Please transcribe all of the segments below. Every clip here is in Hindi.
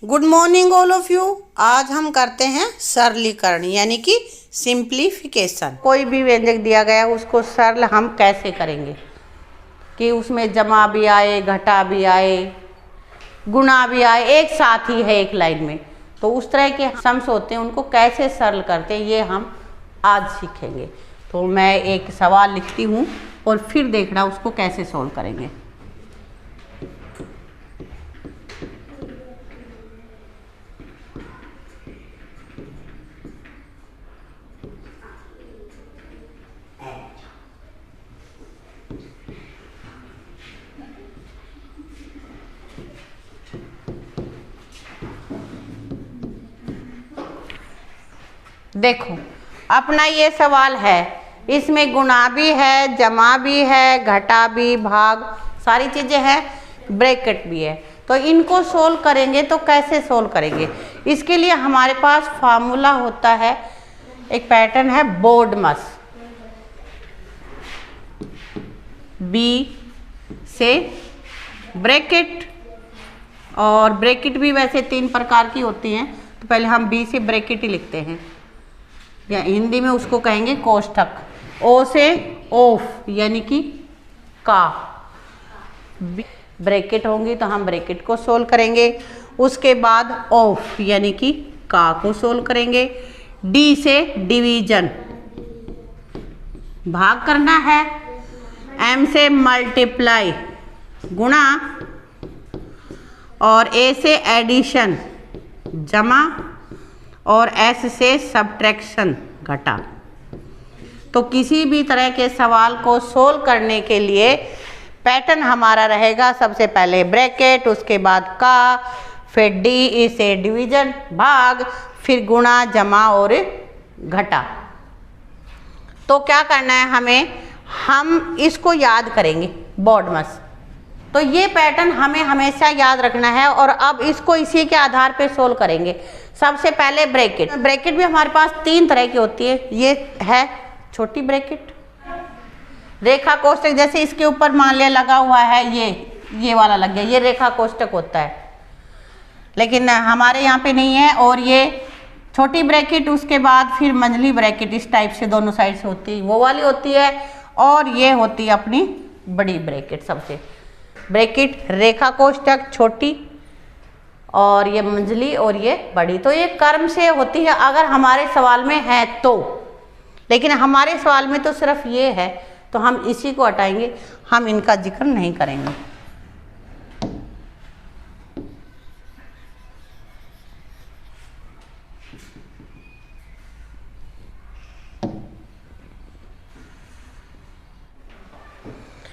Good morning all of you. आज हम करते हैं सरलीकरण यानी कि सिंप्लीफिकेशन। कोई भी व्यंजक दिया गया है उसको सरल हम कैसे करेंगे कि उसमें जमा भी आए, घटा भी आए, गुणा भी आए, एक साथ ही है एक लाइन में। तो उस तरह के सम्स होते हैं, उनको कैसे सरल करते हैं ये हम आज सीखेंगे। तो मैं एक सवाल लिखती हूँ और फिर देखना उसको कैसे सोल्व करेंगे। देखो अपना ये सवाल है, इसमें गुणा भी है, जमा भी है, घटा भी, भाग सारी चीज़ें हैं, ब्रैकेट भी है। तो इनको सोल्व करेंगे तो कैसे सोल्व करेंगे? इसके लिए हमारे पास फार्मूला होता है, एक पैटर्न है बोर्डमस। बी से ब्रैकेट, और ब्रैकेट भी वैसे 3 प्रकार की होती हैं। तो पहले हम बी से ब्रैकेट ही लिखते हैं, या हिंदी में उसको कहेंगे कोष्ठक। ओ से ऑफ यानी कि का, ब्रैकेट होंगी तो हम ब्रैकेट को सोल्व करेंगे। उसके बाद ऑफ यानी कि का को सोल्व करेंगे। डी से डिवीजन, भाग करना है। एम से मल्टीप्लाई, गुणा। और ए से एडिशन, जमा। और एस से सब्ट्रैक्शन, घटा। तो किसी भी तरह के सवाल को सोल्व करने के लिए पैटर्न हमारा रहेगा, सबसे पहले ब्रैकेट, उसके बाद का, फिर डी से डिवीजन, भाग, फिर गुणा, जमा और घटा। तो क्या करना है हमें, हम इसको याद करेंगे बोर्डमस। तो ये पैटर्न हमें हमेशा याद रखना है। और अब इसको इसी के आधार पे सोल्व करेंगे। सबसे पहले ब्रैकेट। ब्रैकेट भी हमारे पास 3 तरह की होती है। ये है छोटी ब्रैकेट, रेखा कोष्ठक, जैसे इसके ऊपर मान लिया लगा हुआ है, ये वाला लग गया, ये रेखा कोष्ठक होता है, लेकिन हमारे यहाँ पे नहीं है। और ये छोटी ब्रैकेट, उसके बाद फिर मंझली ब्रैकेट, इस टाइप से दोनों साइड से होती है, वो वाली होती है। और ये होती है अपनी बड़ी ब्रैकेट। सबसे ब्रैकेट रेखा कोष्ठक छोटी, और ये मंझली, और ये बड़ी। तो ये कर्म से होती है अगर हमारे सवाल में है तो, लेकिन हमारे सवाल में तो सिर्फ ये है, तो हम इसी को हटाएंगे, हम इनका जिक्र नहीं करेंगे।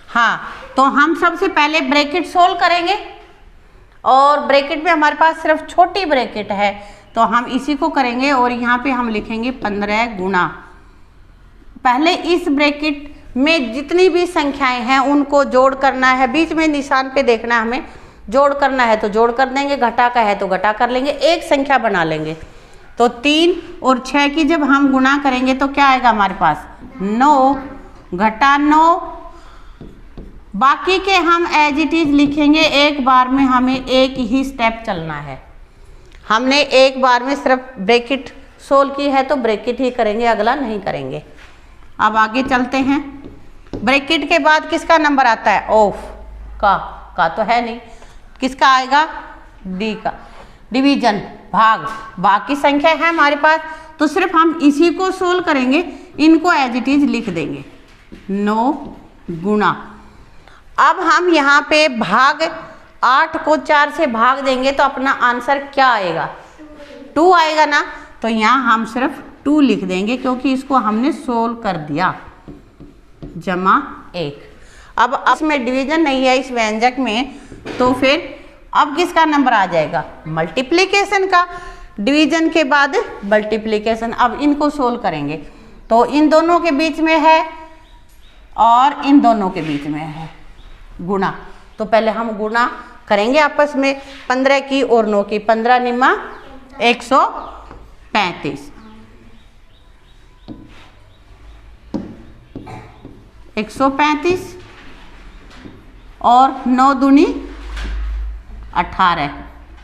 हाँ, तो हम सबसे पहले ब्रैकेट सोल्व करेंगे। और ब्रैकेट में हमारे पास सिर्फ छोटी ब्रैकेट है, तो हम इसी को करेंगे। और यहाँ पे हम लिखेंगे 15 गुणा। पहले इस ब्रैकेट में जितनी भी संख्याएं हैं उनको जोड़ करना है, बीच में निशान पे देखना है हमें। जोड़ करना है तो जोड़ कर देंगे, घटा का है तो घटा कर लेंगे, एक संख्या बना लेंगे। तो 3 और 6 की जब हम गुणा करेंगे तो क्या आएगा हमारे पास, 9, घटा 9। बाकी के हम एज इट इज लिखेंगे। एक बार में हमें एक ही स्टेप चलना है। हमने एक बार में सिर्फ ब्रैकेट सोल्व की है तो ब्रैकेट ही करेंगे, अगला नहीं करेंगे। अब आगे चलते हैं। ब्रैकेट के बाद किसका नंबर आता है, ऑफ का तो है नहीं, किसका आएगा, डी का। डिवीजन, भाग, बाकी संख्या है हमारे पास, तो सिर्फ हम इसी को सोल्व करेंगे, इनको एज इट इज लिख देंगे। 9 गुणा। अब हम यहाँ पे भाग, 8 को 4 से भाग देंगे तो अपना आंसर क्या आएगा, 2 आएगा ना। तो यहाँ हम सिर्फ 2 लिख देंगे क्योंकि इसको हमने सोल्व कर दिया। जमा 1। अब इसमें डिवीजन नहीं है इस व्यंजक में, तो फिर अब किसका नंबर आ जाएगा, मल्टीप्लिकेशन का। डिवीजन के बाद मल्टीप्लिकेशन। अब इनको सोल्व करेंगे तो इन दोनों के बीच में है और इन दोनों के बीच में है गुणा। तो पहले हम गुणा करेंगे आपस में, 15 की और 9 की। 15 निम्मा 135, 135 और 9 दूनी 18।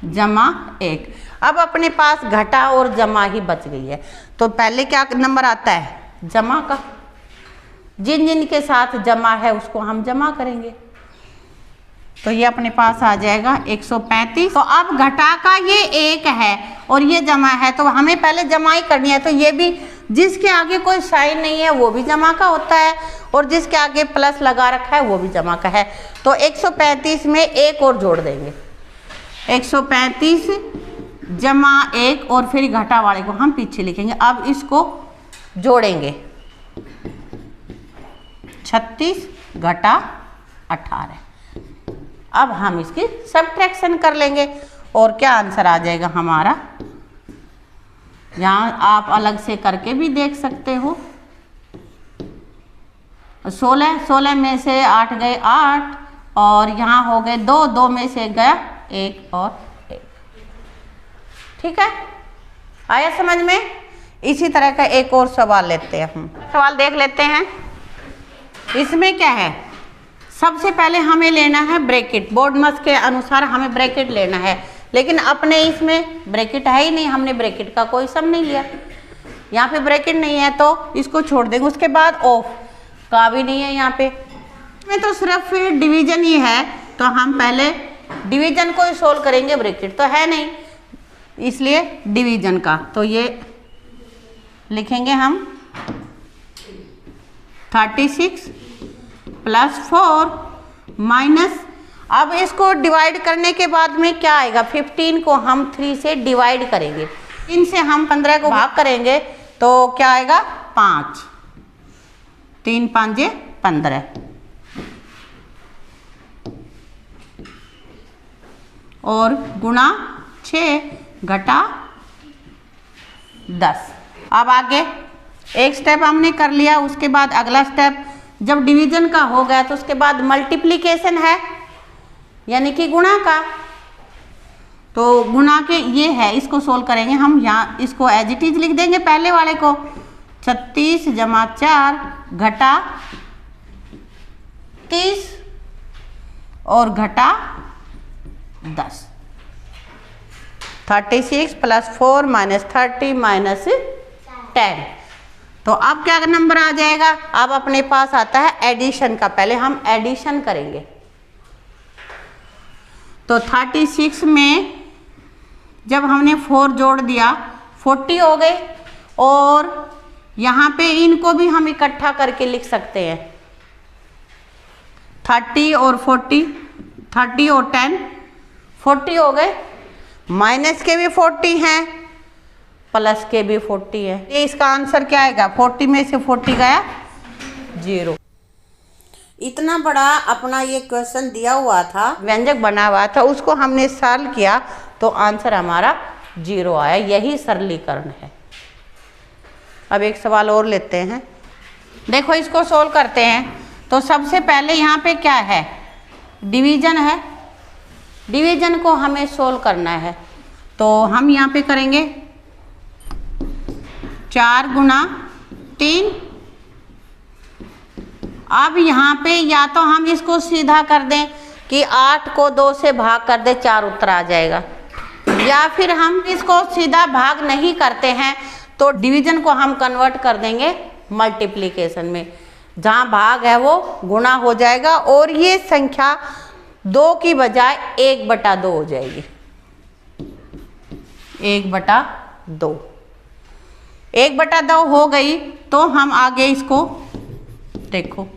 जमा 1। अब अपने पास घटा और जमा ही बच गई है, तो पहले क्या नंबर आता है? जमा का। जिन जिन के साथ जमा है उसको हम जमा करेंगे, तो ये अपने पास आ जाएगा 135। तो अब घटा का ये 1 है और ये जमा है, तो हमें पहले जमा ही करनी है। तो ये भी जिसके आगे कोई साइन नहीं है वो भी जमा का होता है, और जिसके आगे प्लस लगा रखा है वो भी जमा का है। तो 135 में 1 और जोड़ देंगे, 135 जमा 1, और फिर घटा वाले को हम पीछे लिखेंगे। अब इसको जोड़ेंगे, 36 घटा 18। अब हम इसकी सबट्रैक्शन कर लेंगे और क्या आंसर आ जाएगा हमारा, यहाँ आप अलग से करके भी देख सकते हो। 16 में से 8 गए 8, और यहाँ हो गए 2, 2 में से गया 1 और 1। ठीक है, आया समझ में? इसी तरह का एक और सवाल लेते हैं हम। सवाल देख लेते हैं। इसमें क्या है, सबसे पहले हमें लेना है ब्रैकेट। बोर्ड मास के अनुसार हमें ब्रैकेट लेना है, लेकिन अपने इसमें ब्रैकेट है ही नहीं, हमने ब्रैकेट का कोई सम नहीं लिया। यहाँ पे ब्रैकेट नहीं है तो इसको छोड़ देंगे। उसके बाद ऑफ का भी नहीं है यहाँ पे, में तो सिर्फ डिवीजन ही है, तो हम पहले डिवीजन को ही सोल्व करेंगे, ब्रैकेट तो है नहीं, इसलिए डिवीजन का। तो ये लिखेंगे हम 36 प्लस 4 माइनस, अब इसको डिवाइड करने के बाद में क्या आएगा, 15 को हम 3 से डिवाइड करेंगे, 3 से हम 15 को भाग करेंगे तो क्या आएगा 5, 3 5 15, और गुणा 6 घटा 10। अब आगे एक स्टेप हमने कर लिया, उसके बाद अगला स्टेप जब डिवीजन का हो गया तो उसके बाद मल्टीप्लिकेशन है, यानी कि गुणा का। तो गुणा के ये है, इसको सोल्व करेंगे हम। यहाँ इसको एज इट इज लिख देंगे पहले वाले को, 36 जमा 4 घटा 30 और घटा 10, 36 प्लस 4 माइनस 30 माइनस 10। तो अब क्या नंबर आ जाएगा, अब अपने पास आता है एडिशन का। पहले हम एडिशन करेंगे, तो 36 में जब हमने 4 जोड़ दिया 40 हो गए, और यहाँ पे इनको भी हम इकट्ठा करके लिख सकते हैं, 30 और 40, 30 और 10 40 हो गए, माइनस के भी 40 हैं, प्लस के भी 40 है। ये इसका आंसर क्या आएगा, 40 में से 40 गया 0। इतना बड़ा अपना ये क्वेश्चन दिया हुआ था, व्यंजक बना हुआ था, उसको हमने सॉल्व किया तो आंसर हमारा 0 आया। यही सरलीकरण है। अब एक सवाल और लेते हैं। देखो इसको सोल्व करते हैं। तो सबसे पहले यहाँ पे क्या है, डिवीजन है। डिवीजन को हमें सोल्व करना है, तो हम यहाँ पे करेंगे 4 गुणा 3। अब यहाँ पे या तो हम इसको सीधा कर दें कि 8 को 2 से भाग कर दें, 4 उत्तर आ जाएगा, या फिर हम इसको सीधा भाग नहीं करते हैं तो डिवीजन को हम कन्वर्ट कर देंगे मल्टीप्लिकेशन में। जहाँ भाग है वो गुणा हो जाएगा और ये संख्या 2 की बजाय 1/2 हो जाएगी। 1/2 1/2 हो गई तो हम आगे इसको देखो,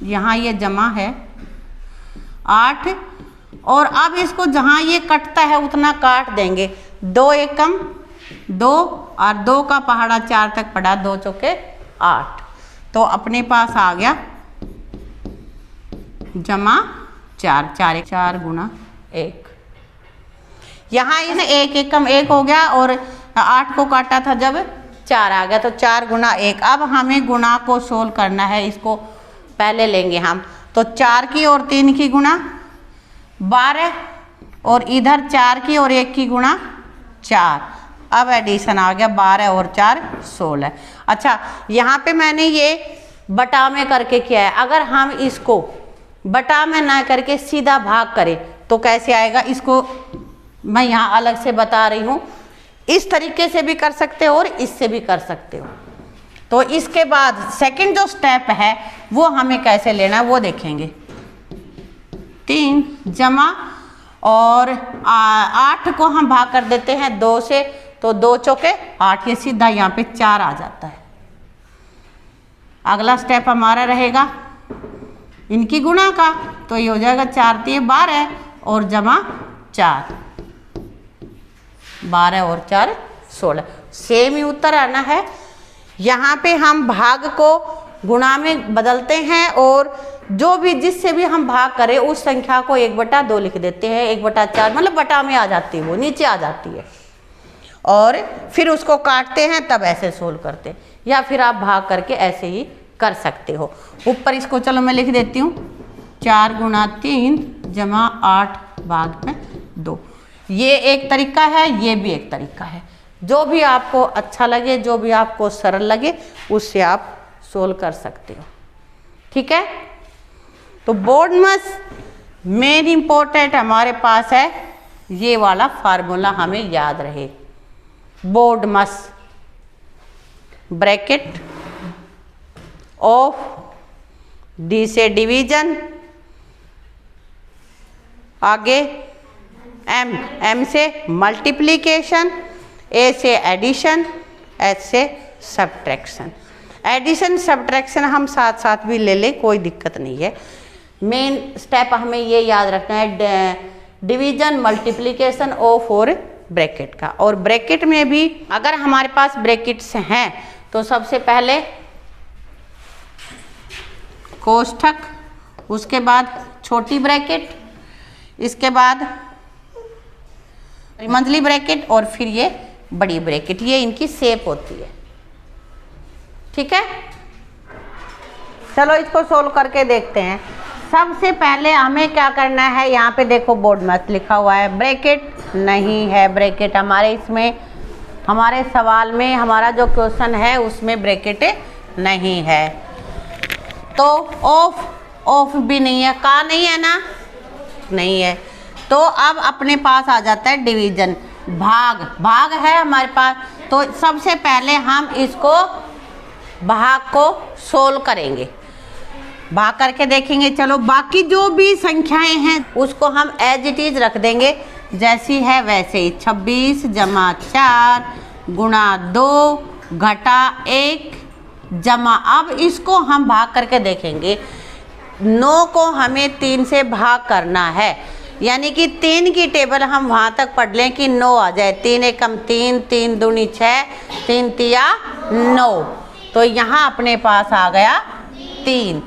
यहाँ ये जमा है 8, और अब इसको जहाँ ये कटता है उतना काट देंगे। 2 एकम 2 और 2 का पहाड़ा 4 तक पड़ा, 2 चौके 8, तो अपने पास आ गया जमा 4, 4 गुणा 1। यहाँ इसे 1 एकम 1 हो गया और 8 को काटा था जब 4 आ गया, तो 4 गुणा 1। अब हमें गुणा को सोल्व करना है, इसको पहले लेंगे हम। तो 4 की और 3 की गुणा 12, और इधर 4 की और 1 की गुणा 4। अब एडिशन आ गया 12 और 4 16। अच्छा, यहाँ पे मैंने ये बटा में करके किया है। अगर हम इसको बटा में ना करके सीधा भाग करें तो कैसे आएगा, इसको मैं यहाँ अलग से बता रही हूँ। इस तरीके से भी कर सकते हो और इससे भी कर सकते हो। तो इसके बाद सेकंड जो स्टेप है वो हमें कैसे लेना है वो देखेंगे। 3 जमा और 8 को हम भाग कर देते हैं 2 से, तो 2 चौके 8, ये सीधा यहाँ पे 4 आ जाता है। अगला स्टेप हमारा रहेगा इनकी गुणा का, तो ये हो जाएगा 4 3 12 और जमा 4, 12 और 4 16। सेम ही उत्तर आना है। यहाँ पे हम भाग को गुणा में बदलते हैं और जो भी जिससे भी हम भाग करें उस संख्या को 1/2 लिख देते हैं। 1/4 मतलब बटा में आ जाती है, वो नीचे आ जाती है, और फिर उसको काटते हैं, तब ऐसे सोल्व करते हैं। या फिर आप भाग करके ऐसे ही कर सकते हो। ऊपर इसको चलो मैं लिख देती हूँ, 4 × 3 जमा 8 भाग में 2। ये एक तरीका है, ये भी एक तरीका है। जो भी आपको अच्छा लगे, जो भी आपको सरल लगे, उससे आप सोल्व कर सकते हो। ठीक है, तो BODMAS मेन इंपॉर्टेंट हमारे पास है, ये वाला फार्मूला हमें याद रहे। BODMAS ब्रैकेट ऑफ D से डिवीजन, आगे M से मल्टीप्लिकेशन, A से एडिशन, H से सब्ट्रैक्शन। एडिशन सब्ट्रैक्शन हम साथ साथ भी ले लें, कोई दिक्कत नहीं है। मेन स्टेप हमें ये याद रखना है, डिवीजन मल्टीप्लिकेशन ऑफ और ब्रैकेट का। और ब्रैकेट में भी अगर हमारे पास ब्रैकेट्स हैं तो सबसे पहले कोष्ठक, उसके बाद छोटी ब्रैकेट, इसके बाद मंझली ब्रैकेट और फिर ये बड़ी ब्रैकेट। ये इनकी शेप होती है। ठीक है, चलो इसको सोल्व करके देखते हैं। सबसे पहले हमें क्या करना है, यहाँ पे देखो BODMAS लिखा हुआ है, ब्रैकेट नहीं है। ब्रैकेट हमारे इसमें, हमारे सवाल में, हमारा जो क्वेश्चन है उसमें ब्रैकेट नहीं है। तो ऑफ भी नहीं है, का नहीं है ना, नहीं है। तो अब अपने पास आ जाता है डिवीजन, भाग है हमारे पास। तो सबसे पहले हम इसको भाग को सोल्व करेंगे, भाग करके देखेंगे। चलो बाकी जो भी संख्याएं हैं उसको हम एज इट इज रख देंगे, जैसी है वैसे ही। 26 जमा 4 गुणा 2 घटा 1 जमा, अब इसको हम भाग करके देखेंगे। 9 को हमें 3 से भाग करना है, यानी कि 3 की टेबल हम वहाँ तक पढ़ लें कि 9 आ जाए। 3 एकम 3, 3 दूनी 6, 3 तिया 9। तो यहाँ अपने पास आ गया 3।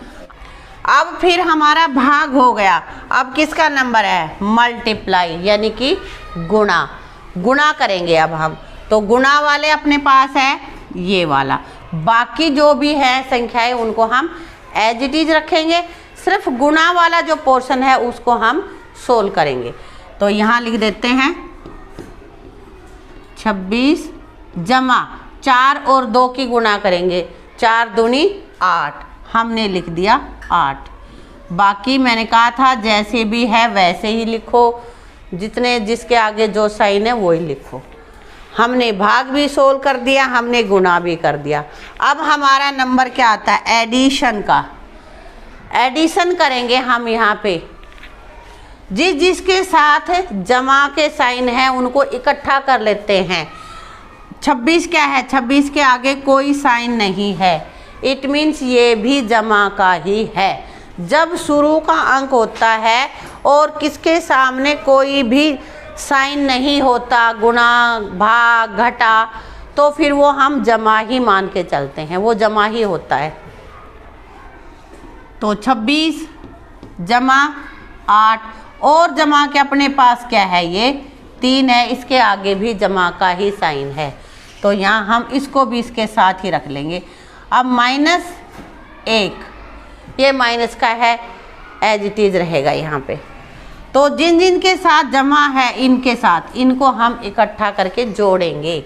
अब फिर हमारा भाग हो गया। अब किसका नंबर है, मल्टीप्लाई, यानी कि गुणा करेंगे अब हम। तो गुणा वाले अपने पास है ये वाला। बाकी जो भी है संख्याएं उनको हम एज इट इज रखेंगे, सिर्फ गुणा वाला जो पोर्शन है उसको हम सोल्व करेंगे। तो यहाँ लिख देते हैं 26 जमा 4 और 2 की गुणा करेंगे, 4 दूनी 8, हमने लिख दिया 8। बाकी मैंने कहा था जैसे भी है वैसे ही लिखो, जितने जिसके आगे जो साइन है वही लिखो। हमने भाग भी सोल्व कर दिया, हमने गुणा भी कर दिया। अब हमारा नंबर क्या आता है, एडिशन का। एडिशन करेंगे हम यहाँ पे, जिसके साथ जमा के साइन है उनको इकट्ठा कर लेते हैं। 26 क्या है, 26 के आगे कोई साइन नहीं है, इट मीन्स ये भी जमा का ही है। जब शुरू का अंक होता है और किसके सामने कोई भी साइन नहीं होता, गुणा भाग घटा, तो फिर वो हम जमा ही मान के चलते हैं, वो जमा ही होता है। तो 26 जमा 8 और जमा के अपने पास क्या है, ये 3 है, इसके आगे भी जमा का ही साइन है। तो यहाँ हम इसको भी इसके साथ ही रख लेंगे। अब -1, ये माइनस का है, एज इट इज रहेगा यहाँ पे। तो जिन जिन के साथ जमा है इनके साथ, इनको हम इकट्ठा करके जोड़ेंगे।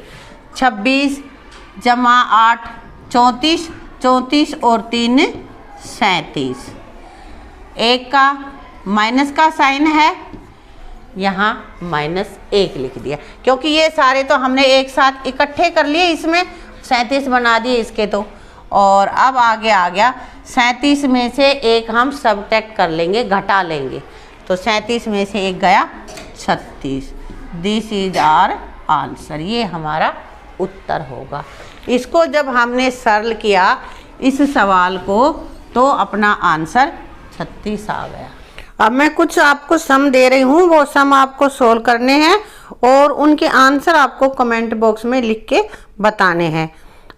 26 जमा 8 34, 34 और 3 37। 1 का माइनस का साइन है, यहाँ -1 लिख दिया, क्योंकि ये सारे तो हमने एक साथ इकट्ठे कर लिए, इसमें 37 बना दिए इसके तो। और अब आगे आ गया 37 में से एक हम सबट्रैक्ट कर लेंगे, घटा लेंगे। तो 37 में से एक गया 36। दिस इज आवर आंसर, ये हमारा उत्तर होगा। इसको जब हमने सरल किया इस सवाल को, तो अपना आंसर 36 आ गया। अब मैं कुछ आपको सम दे रही हूँ, वो सम आपको सोल्व करने हैं और उनके आंसर आपको कमेंट बॉक्स में लिख के बताने हैं।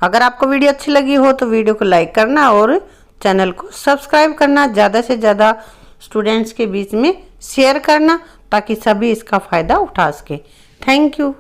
अगर आपको वीडियो अच्छी लगी हो तो वीडियो को लाइक करना और चैनल को सब्सक्राइब करना, ज़्यादा से ज़्यादा स्टूडेंट्स के बीच में शेयर करना, ताकि सभी इसका फ़ायदा उठा सकें। Thank you.